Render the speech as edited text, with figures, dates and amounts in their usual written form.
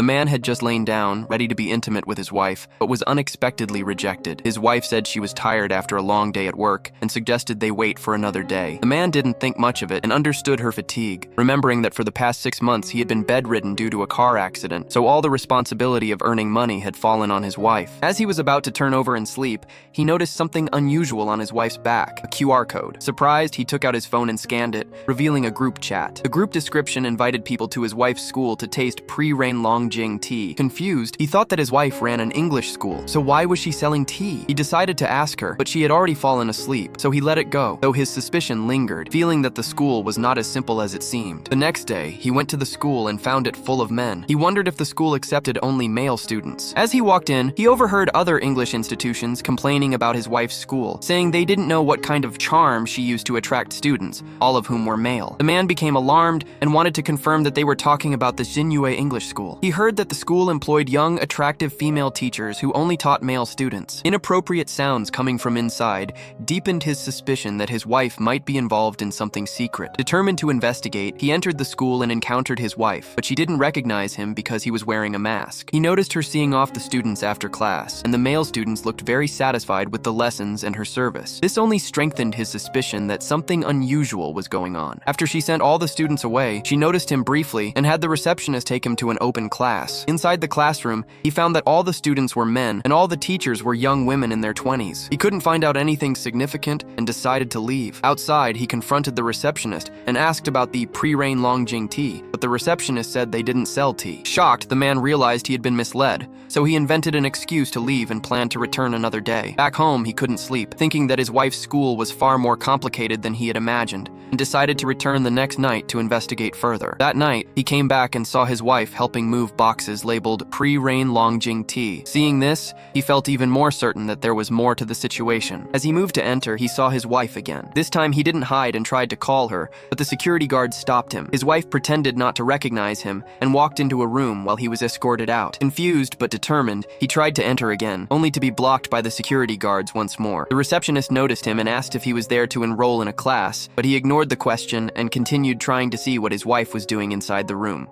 The man had just lain down, ready to be intimate with his wife, but was unexpectedly rejected. His wife said she was tired after a long day at work and suggested they wait for another day. The man didn't think much of it and understood her fatigue, remembering that for the past 6 months he had been bedridden due to a car accident, so all the responsibility of earning money had fallen on his wife. As he was about to turn over and sleep, he noticed something unusual on his wife's back, a QR code. Surprised, he took out his phone and scanned it, revealing a group chat. The group description invited people to his wife's school to taste pre-rain Longjing tea. Confused, he thought that his wife ran an English school, so why was she selling tea? He decided to ask her, but she had already fallen asleep, so he let it go, though his suspicion lingered, feeling that the school was not as simple as it seemed. The next day, he went to the school and found it full of men. He wondered if the school accepted only male students. As he walked in, he overheard other English institutions complaining about his wife's school, saying they didn't know what kind of charm she used to attract students, all of whom were male. The man became alarmed and wanted to confirm that they were talking about the Escaneou English school. He heard that the school employed young, attractive female teachers who only taught male students. Inappropriate sounds coming from inside deepened his suspicion that his wife might be involved in something secret. Determined to investigate, he entered the school and encountered his wife, but she didn't recognize him because he was wearing a mask. He noticed her seeing off the students after class, and the male students looked very satisfied with the lessons and her service. This only strengthened his suspicion that something unusual was going on. After she sent all the students away, she noticed him briefly and had the receptionist take him to an open class. Inside the classroom, he found that all the students were men and all the teachers were young women in their 20s. He couldn't find out anything significant and decided to leave. Outside, he confronted the receptionist and asked about the pre-rain Longjing tea, but the receptionist said they didn't sell tea. Shocked, the man realized he had been misled, so he invented an excuse to leave and planned to return another day. Back home, he couldn't sleep, thinking that his wife's school was far more complicated than he had imagined, and decided to return the next night to investigate further. That night, he came back and saw his wife helping move boxes labeled pre-rain Longjing tea. Seeing this, he felt even more certain that there was more to the situation. As he moved to enter, he saw his wife again. This time, he didn't hide and tried to call her, but the security guard stopped him. His wife pretended not to recognize him and walked into a room while he was escorted out. Confused but determined, he tried to enter again, only to be blocked by the security guards once more. The receptionist noticed him and asked if he was there to enroll in a class, but he ignored the question and continued trying to see what his wife was doing inside the room.